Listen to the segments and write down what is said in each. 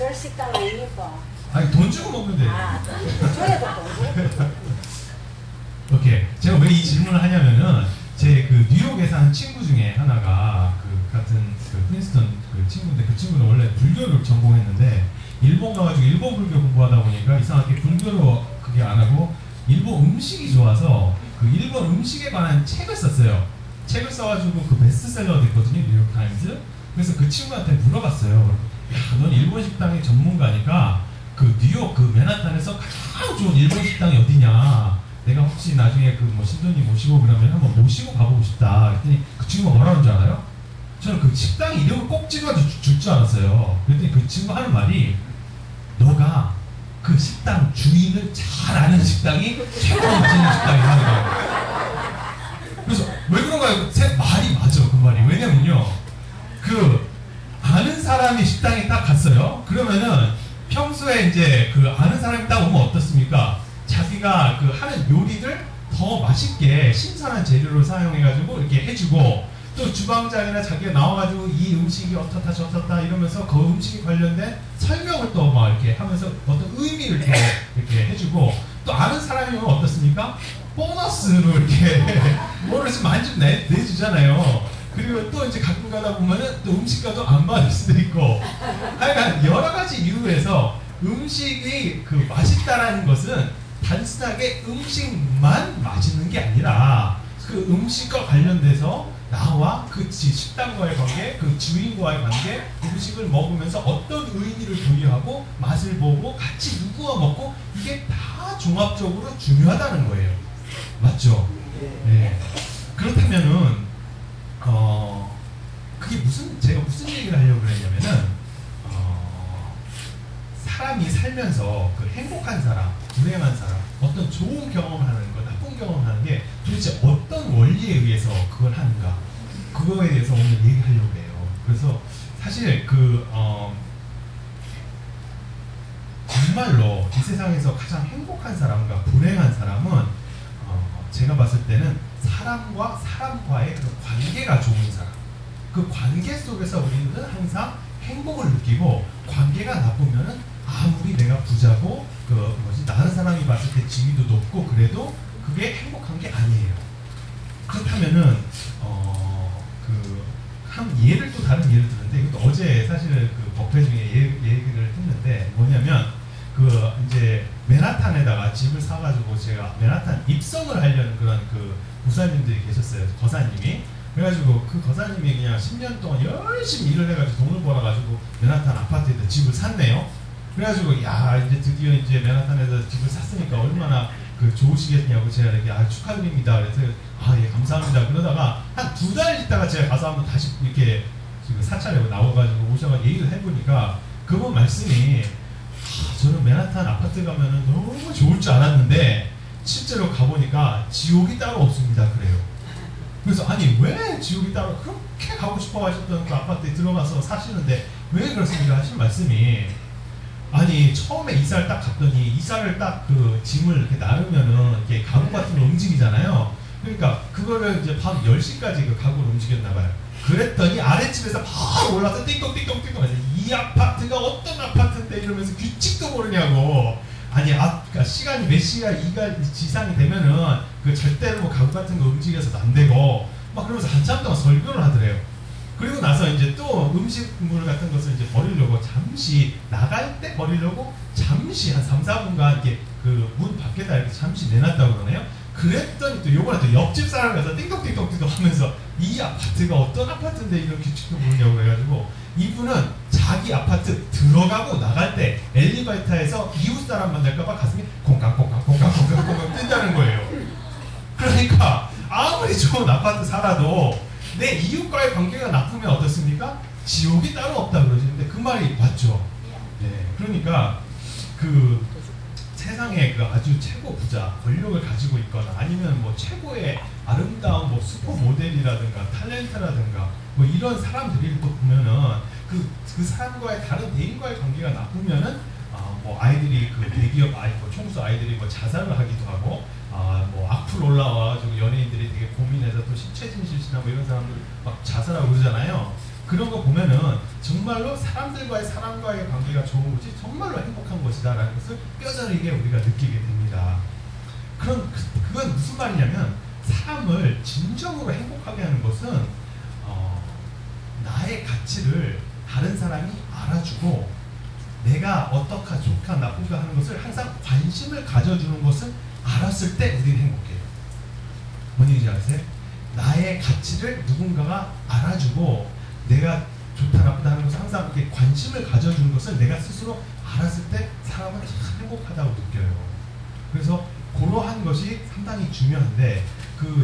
저 식당 아닙니까? 아니 돈 주고 먹는데. 아, 저래도 돈 오케이. 제가 왜 이 질문을 하냐면은 제 그 뉴욕에 사는 친구 중에 하나가 그 같은 그 프린스턴 그 친구인데 그 친구는 원래 불교를 전공했는데 일본 가가지고 일본 불교 공부하다 보니까 이상하게 불교로 그게 안 하고 일본 음식이 좋아서 그 일본 음식에 관한 책을 썼어요. 책을 써가지고 그 베스트셀러가 됐거든요, 뉴욕 타임즈. 그래서 그 친구한테 물어봤어요. 야, 넌 일본 식당의 전문가니까 그 뉴욕 그 맨하탄에서 가장 좋은 일본 식당이 어디냐? 내가 혹시 나중에 그 뭐 신도님 모시고 그러면 한번 모시고 가보고 싶다. 그랬더니 그 친구가 뭐라는 줄 알아요? 저는 그 식당 이름을 꼭 찍어서 줄 줄 알았어요. 그랬더니 그 친구 하는 말이 너가 그 식당 주인을 잘 아는 식당이 최고 맛있는 식당이라는 거예요. 그래서 왜 그런가요? 제 말이 맞아, 그 말이. 왜냐면요, 그 아는 사람이 식당에 딱 갔어요. 그러면은 평소에 이제 그 아는 사람이 딱 오면 어떻습니까? 자기가 그 하는 요리를 더 맛있게 신선한 재료를 사용해가지고 이렇게 해주고 또 주방장이나 자기가 나와가지고 이 음식이 어떻다 저렇다 이러면서 그 음식에 관련된 설명을 또 막 이렇게 하면서 어떤 의미를 더 이렇게 해주고 또 아는 사람이면 어떻습니까? 보너스로 이렇게 뭐를 좀 많이 좀 내주잖아요. 그리고 또 이제 가끔 가다 보면은 또 음식과도 안 맞을 수도 있고 하여간 여러 가지 이유에서 음식이 그 맛있다라는 것은 단순하게 음식만 맛있는 게 아니라 그 음식과 관련돼서 나와 그 식당과의 관계, 그 주인과의 관계, 음식을 먹으면서 어떤 의미를 부여하고 맛을 보고 같이 누구와 먹고 이게 다 종합적으로 중요하다는 거예요. 맞죠? 네. 그렇다면은 그게 제가 무슨 얘기를 하려고 그랬냐면은 사람이 살면서 그 행복한 사람, 불행한 사람, 어떤 좋은 경험을 하는 거, 나쁜 경험을 하는 게 도대체 어떤 원리에 의해서 그걸 하는가, 그거에 대해서 오늘 얘기하려고 해요. 그래서 사실 정말로 이 세상에서 가장 행복한 사람과 불행한 사람은 제가 봤을 때는 사람과 사람과의 그 관계가 좋은 사람, 그 관계 속에서 우리는 항상 행복을 느끼고, 관계가 나쁘면은 아무리 내가 부자고 다른 사람이 봤을 때 지위도 높고 그래도 그게 행복한 게 아니에요. 그렇다면은 한 예를 또 다른 예를 들었는데, 이것도 어제 사실 그 법회 중에 얘기를 했는데 뭐냐면 이제 맨하탄에다가 집을 사가지고 제가 맨하탄 입성을 하려는 그런 그 부사님들이 계셨어요. 거사님이. 그래가지고 그 거사님이 그냥 10년 동안 열심히 일을 해가지고 돈을 벌어가지고 맨하탄 아파트에다 집을 샀네요. 그래가지고 야 이제 드디어 이제 맨하탄에서 집을 샀으니까 얼마나 그 좋으시겠냐고 제가 이렇게 축하드립니다. 그래서 예 감사합니다. 그러다가 한 2달 있다가 제가 가서 한번 다시 이렇게 지금 사찰에 나와가지고 오셔가지고 얘기를 해보니까 그분 말씀이 저는 맨하탄 아파트 가면은 너무 좋을 줄 알았는데 실제로 가보니까 지옥이 따로 없습니다. 그래요. 그래서 아니 왜 지옥이 따로, 그렇게 가고 싶어 하셨던 그 아파트에 들어가서 사시는데 왜 그렇습니까? 하신 말씀이, 아니 처음에 이사를 딱 갔더니 이사를 딱 그 짐을 이렇게 나르면은 이렇게 가구 같은 거 움직이잖아요. 그러니까 그거를 이제 밤 10시까지 그 가구를 움직였나 봐요. 그랬더니 아랫집에서 바로 올라서 띵동띵동띵동 해서 이 아파트가 어떤 아파트인데 이러면서 규칙도 모르냐고. 아니 그러니까 시간이 몇 시가 지상이 되면은 그 절대로 뭐 가구 같은 거 움직여서도 안 되고 막 그러면서 한참 동안 설교를 하더래요. 그리고 나서 이제 또 음식물 같은 것을 이제 버리려고 잠시 나갈 때 버리려고 잠시 한 3, 4분간 이렇게 그 문 밖에다 이렇게 잠시 내놨다고 그러네요. 그랬더니 또 요번에 또 옆집 사람 가서 띵동띵동띵동 하면서 이 아파트가 어떤 아파트인데 이런 규칙도 모르냐고 그래가지고 이분은 자기 아파트 들어가고 나갈 때 엘리베이터에서 이웃 사람 만날까봐 가슴이 콩깍콩깍콩깍콩깍콩깍 뛴다는 거예요. 그러니까 아무리 좋은 아파트 살아도 내 이웃과의 관계가 나쁘면 어떻습니까? 지옥이 따로 없다 그러시는데 그 말이 맞죠. 네, 그러니까 그 세상에 그 아주 최고 부자, 권력을 가지고 있거나 아니면 뭐 최고의 아름다운 뭐 슈퍼 모델이라든가 탤런트라든가 뭐 이런 사람들이 또 보면은 그 사람과의 다른 대인과의 관계가 나쁘면은 뭐 아이들이 그 대기업 뭐 총수 아이들이 뭐 자살을 하기도 하고 뭐 악플 올라와가지고 연예인들이 되게 고민해서 또 신체진 실시나 뭐 이런 사람들 막 자살하고 그러잖아요. 그런 거 보면은 정말로 사람과의 관계가 좋은 것이 정말로 행복한 것이다라는 것을 뼈저리게 우리가 느끼게 됩니다. 그건 무슨 말이냐면 사람을 진정으로 행복하게 하는 것은 나의 가치를 다른 사람이 알아주고 내가 어떻게 좋까 나쁜가 하는 것을 항상 관심을 가져주는 것을 알았을 때 우리는 행복해요. 뭔 얘기인지 아세요? 나의 가치를 누군가가 알아주고 내가 좋다 나쁘다 하는 것을 항상 이렇게 관심을 가져주는 것을 내가 스스로 알았을 때 사람은 참 행복하다고 느껴요. 그래서 그러한 것이 상당히 중요한데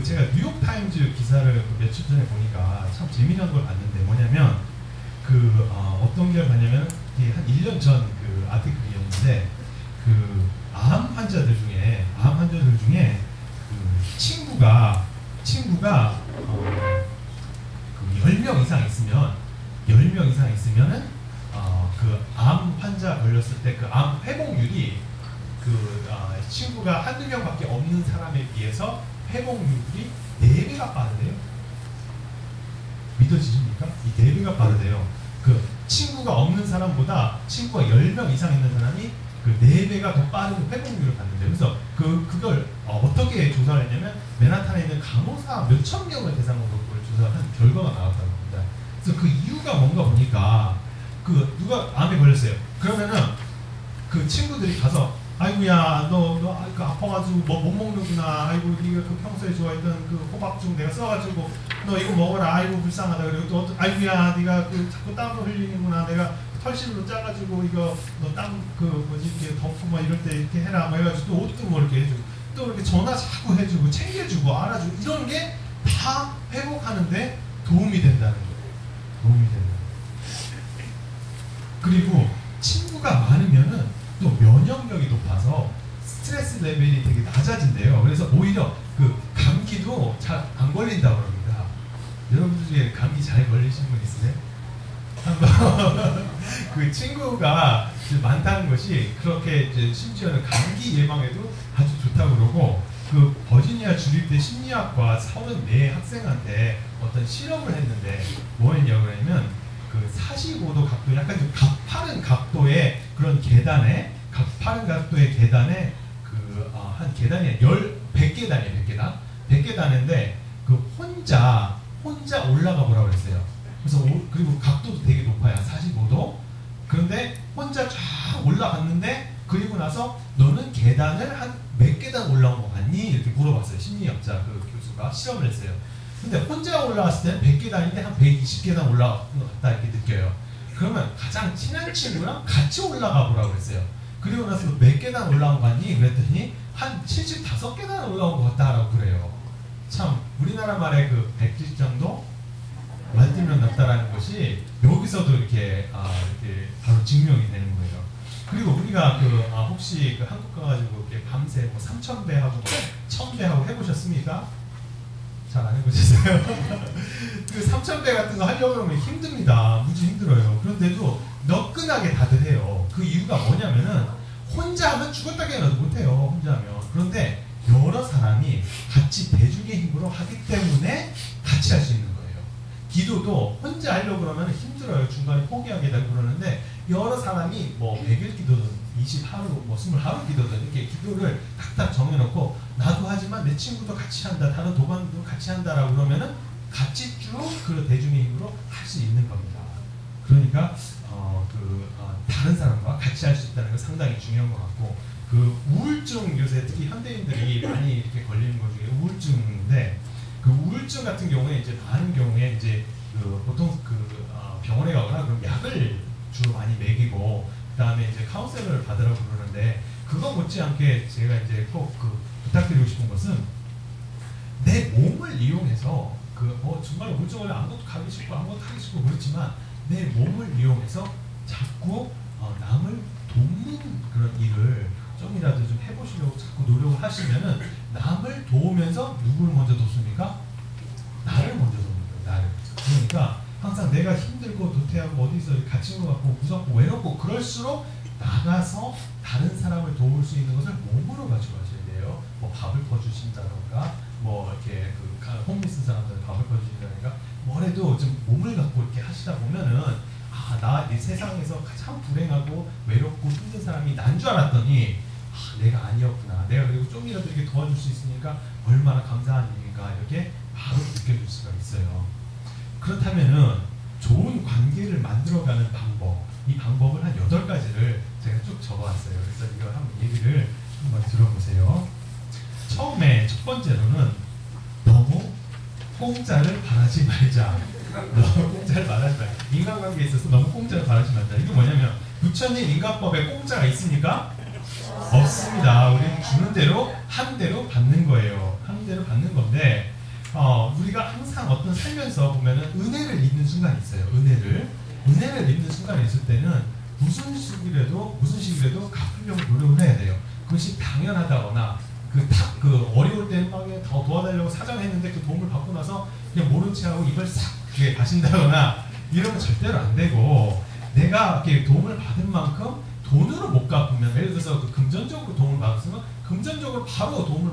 제가 뉴욕타임즈 기사를 며칠 전에 보니까 참 재미난 걸 봤는데 뭐냐면 어떤 걸 봤냐면 한 1년 전 아티클이었는데 암 환자들 중에 친구가 10명 이상 있으면은 암 환자 걸렸을 때 암 회복률이 친구가 한두 명밖에 없는 사람에 비해서 회복률이 4배가 빠르대요. 믿어지십니까? 이 4배가 빠르대요. 친구가 없는 사람보다 친구가 10명 이상 있는 사람이 4배가 더 빠른 회복률을 갖는데요. 그래서 그걸 어떻게 조사를 했냐면 맨하탄에 있는 간호사 몇천 명을 대상으로 그걸 조사한 결과가 나왔다고 합니다. 그래서 그 이유가 뭔가 보니까 누가 암에 걸렸어요. 그러면은 그 친구들이 가서 아이고야 너 아파가지고 뭐 못 먹는구나. 아이고 네가 평소에 좋아했던 호박죽 내가 써가지고 너 이거 먹어라. 아이고 불쌍하다. 그리고 또 아이고야 네가 자꾸 땀을 흘리는구나. 내가 털실로 짜가지고 이거 너 땀 이렇게 덮고 막 이럴 때 이렇게 해라. 막 해가지고 또 옷도 뭐 이렇게 해주고 또 이렇게 전화 자꾸 해주고 챙겨주고 알아주고 이런 게 다 회복하는데 도움이 된다는 거예요. 도움이 된다. 그리고 친구가 많으면은 또 면역력이 높아서 스트레스 레벨이 되게 낮아진대요. 그래서 오히려 감기도 잘 안 걸린다고 합니다. 여러분들 중에 감기 잘 걸리시는 분 있으세요? 한번 친구가 많다는 것이 그렇게 심지어는 감기 예방에도 아주 좋다고 그러고 버지니아 주립대 심리학과 34 학생한테 어떤 실험을 했는데 뭐였냐고 그러면 45도 각도 약간 좀 가파른 각도의 그런 계단에 한 계단이 100계단이에요. 100계단인데 혼자 올라가 보라고 그랬어요. 그래서 그리고 각도도 되게 높아요. 45도. 그런데 혼자 쫙 올라갔는데 그리고 나서 너는 계단을 한 몇 계단 올라온 거 같니? 이렇게 물어봤어요. 심리학자 교수가 실험을 했어요. 근데 혼자 올라갔을 때는 100계단인데 한 120계단 올라간 것 같다 이렇게 느껴요. 그러면 가장 친한 친구랑 같이 올라가 보라고 그랬어요. 그리고 나서 몇 계단 올라온 거 같니? 그랬더니 한 75계단 올라온 것 같다라고 그래요. 참 우리나라 말의 170정도 말들면 낫다라는 것이 여기서도 이렇게 바로 증명이 되는 거예요. 그리고 우리가 혹시 한국 가가지고 이렇게 밤새 3000배 하고 1000배 하고 해보셨습니까? 잘 안 해보셨어요? 3000배 같은 거 하려고 그러면 힘듭니다. 무지 힘들어요. 그런데도 너끈하게 다들 해요. 그 이유가 뭐냐면은 혼자 하면 죽었다 깨어나도 못해요. 혼자 하면. 그런데 여러 사람이 같이 대중의 힘으로 하기 때문에 같이 할 수 있는 거예요. 기도도 혼자 하려고 그러면 힘들어요. 중간에 포기하게 되고 그러는데 여러 사람이 100일 기도든 20하루, 20하루 기도든 이렇게 기도를 딱딱 정해놓고 나도 하지만 내 친구도 같이 한다, 다른 도반도 같이 한다라고 그러면은 같이 쭉 대중의 힘으로 할 수 있는 겁니다. 그러니까 다른 사람과 같이 할 수 있다는 게 상당히 중요한 것 같고 우울증 요새 특히 현대인들이 많이 이렇게 걸리는 것 중에 우울증인데 우울증 같은 경우에 이제 많은 경우에 이제 보통 병원에 가거나 그럼 약을 주로 많이 먹이고 그다음에 이제 카운셀러를 받으라고 그러는데 그거 못지않게 제가 이제 꼭 부탁드리고 싶은 것은 내 몸을 이용해서 정말 우울증을 아무것도 가기 싫고 아무것도 하기 싫고 그렇지만 내 몸을 이용해서 자꾸 남을 돕는 그런 일을 좀이라도 좀 해보시려고 자꾸 노력을 하시면은 남을 도우면서 누구를 먼저 돕습니까? 나를 먼저 돕는 거예요. 나를. 그러니까 항상 내가 힘들고 도태하고 어디서 갇힌 것 같고 무섭고 외롭고 그럴수록 나가서 다른 사람을 도울 수 있는 것을 몸으로 가져가셔야 돼요. 밥을 퍼주신다던가 뭐 이렇게 그 홈리스 사람들 밥을 퍼주시니까 뭐래도 좀 몸을 갖고 이렇게 하시다 보면은 아, 나 이 세상에서 가장 불행하고 외롭고 힘든 사람이 난 줄 알았더니 아, 내가 아니었구나. 내가 그리고 좀이라도 이렇게 도와줄 수 있으니까 얼마나 감사한 일인가 이렇게 바로 느껴질 수가 있어요. 그렇다면은 좋은 관계를 만들어가는 방법, 이 방법을 한 8가지를 제가 쭉 적어왔어요. 그래서 이거 한번 얘기를 한번 들어보세요. 처음에 첫 번째로는 너무 공짜를 바라지 말자. 너무 공짜를 바라지 말자. 인간관계에 있어서 너무 공짜를 바라지 말자. 이게 뭐냐면 부처님 인간법에 공짜가 있습니까? 없습니다. 우리는 주는 대로 한 대로 받는 거예요. 한 대로 받는 건데 우리가 항상 어떤 살면서 보면은 은혜를 입는 순간이 있어요. 은혜를 입는 순간이 있을 때는 무슨 식이라도 갚으려고 노력을 해야 돼요. 그것이 당연하다거나 그 어려울 때는 막 더 도와달라고 사정했는데 그 도움을 받고 나서 그냥 모른 체하고 입을 싹 가신다거나 이러면 절대로 안 되고, 내가 이렇게 도움을 받은 만큼 돈으로 못 갚으면, 예를 들어서 그 금전적으로 도움을 받았으면 금전적으로 바로 도움을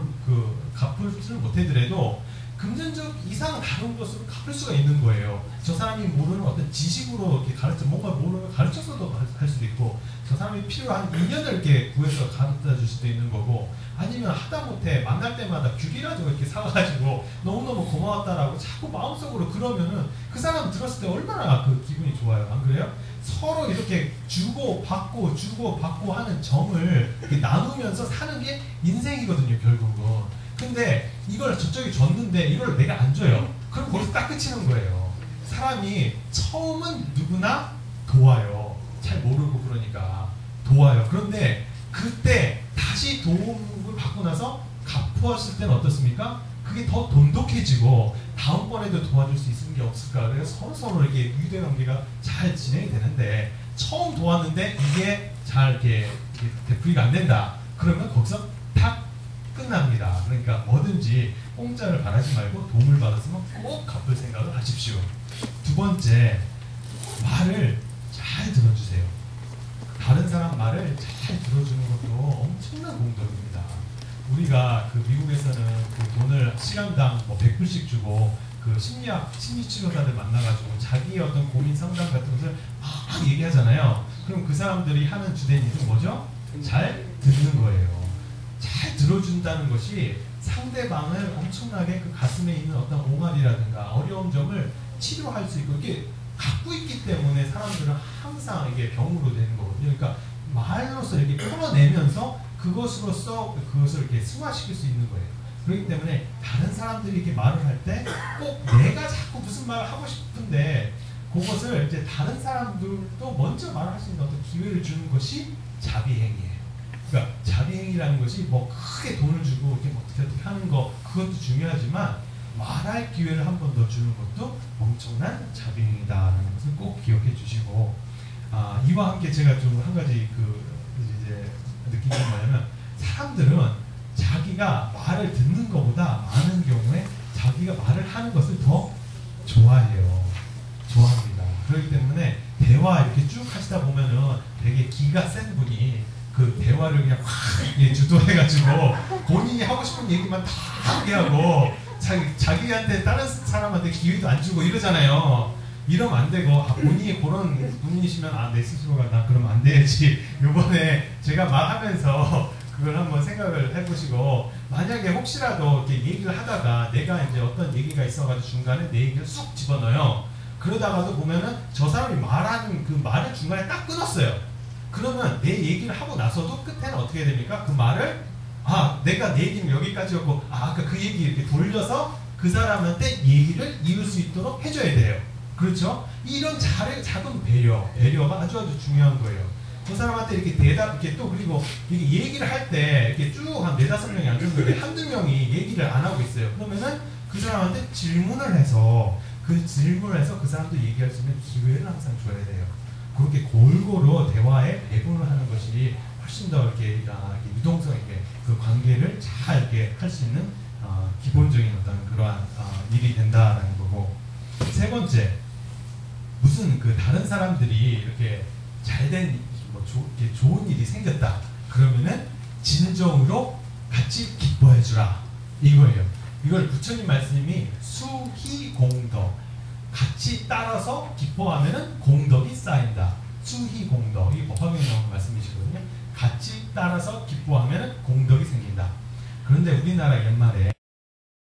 갚을 못하더라도 금전적 이상 다른 것으로 갚을 수가 있는 거예요. 저 사람이 모르는 어떤 지식으로 이렇게 뭔가 모르는 가르쳐서도 할 수도 있고, 저 사람이 필요한 인연을 이렇게 구해서 가르쳐 줄 수도 있는 거고, 아니면 하다못해 만날 때마다 귤이라도 이렇게 사가지고 너무너무 고마웠다라고 자꾸 마음속으로 그러면은 그 사람 들었을 때 얼마나 그 기분이 좋아요. 안 그래요? 서로 이렇게 주고 받고 하는 정을 이렇게 나누면서 사는 게 인생이거든요, 결국은. 근데 이걸 저쪽이 줬는데 이걸 내가 안 줘요. 그럼 거기서 딱 끝이는 거예요. 사람이 처음은 누구나 도와요. 잘 모르고 그러니까 도와요. 그런데 그때 다시 도움을 받고 나서 갚았을 때는 어떻습니까? 그게 더 돈독해지고 다음번에도 도와줄 수 있는 게 없을까? 그래서 서로 이렇게 유대관계가 잘 진행이 되는데, 처음 도왔는데 이게 잘 이렇게 되풀이가 안 된다. 그러면 거기서 탁 끝납니다. 그러니까 뭐든지 공짜를 바라지 말고 도움을 받았으면 꼭 갚을 생각을 하십시오. 두 번째, 말을 잘 들어주세요. 다른 사람 말을 잘 들어주는 것도 엄청난 공덕입니다. 우리가 그 미국에서는 그 돈을 시간당 뭐 100불씩 주고 그 심리치료사들 만나가지고 자기의 어떤 고민 상담 같은 것을 막 얘기하잖아요. 그럼 그 사람들이 하는 주된 일은 뭐죠? 잘 듣는 거예요. 잘 들어준다는 것이 상대방을 엄청나게 그 가슴에 있는 어떤 옹알이라든가 어려운 점을 치료할 수 있고, 이게 갖고 있기 때문에 사람들은 항상 이게 병으로 되는 거거든요. 그러니까 말로서 이렇게 풀어내면서 그것을 이렇게 승화시킬 수 있는 거예요. 그렇기 때문에 다른 사람들이 이렇게 말을 할 때 꼭 내가 자꾸 무슨 말을 하고 싶은데 그것을 이제 다른 사람들도 먼저 말할 수 있는 어떤 기회를 주는 것이 자비행위예요. 그러니까 자비행위라는 것이 뭐 크게 돈을 주고 이렇게 어떻게 하는 거, 그것도 중요하지만 말할 기회를 한 번 더 주는 것도 엄청난 자비행위다라는 것을 꼭 기억해 주시고, 이와 함께 제가 좀 한 가지 이제 느낀 게 뭐냐면, 사람들은 자기가 말을 듣는 것보다 많은 경우에 자기가 말을 하는 것을 더 좋아합니다. 그렇기 때문에 대화 이렇게 쭉 하시다 보면은 되게 기가 센 분이 그 대화를 그냥 확 주도해가지고 본인이 하고 싶은 얘기만 다 하게 하고 자기한테 다른 사람한테 기회도 안 주고 이러잖아요. 이러면 안 되고, 본인이 그런 분이시면 내 스스로가 나 그러면 안 되지. 요번에 제가 말하면서 그걸 한번 생각을 해보시고, 만약에 혹시라도 이렇게 얘기를 하다가 내가 이제 어떤 얘기가 있어가지고 중간에 내 얘기를 쑥 집어넣어요. 그러다가도 보면은 저 사람이 말하는 그 말을 중간에 딱 끊었어요. 그러면 내 얘기를 하고 나서도 끝에는 어떻게 됩니까? 그 말을 내가 내 얘기는 여기까지였고, 아까 그 얘기 이렇게 돌려서 그 사람한테 얘기를 이을 수 있도록 해줘야 돼요. 그렇죠? 이런 작은 배려가 아주 중요한 거예요. 그 사람한테 이렇게 이렇게 또, 그리고 이렇게 얘기를 할 때 이렇게 쭉 한 4-5명이 앉았는데 한두 명이 얘기를 안 하고 있어요. 그러면은 그 사람한테 질문을 해서 그 사람도 얘기할 수 있는 기회를 항상 줘야 돼요. 그렇게 골고루 대화에 배분을 하는 것이 훨씬 더 이렇게 유동성 있게 그 관계를 잘 이렇게 할 수 있는 기본적인 어떤 그러한 일이 된다라는 거고, 세 번째, 무슨 그 다른 사람들이 이렇게 잘된 이렇게 좋은 일이 생겼다 그러면은 진정으로 같이 기뻐해 주라 이거예요. 이걸 부처님 말씀이 수희공덕, 같이 따라서 기뻐하면은 공덕이 쌓인다. 수희공덕, 이 법화경에 나오는 말씀이시거든요. 같이 따라서 기뻐하면은 공덕이 생긴다. 그런데 우리나라 옛말에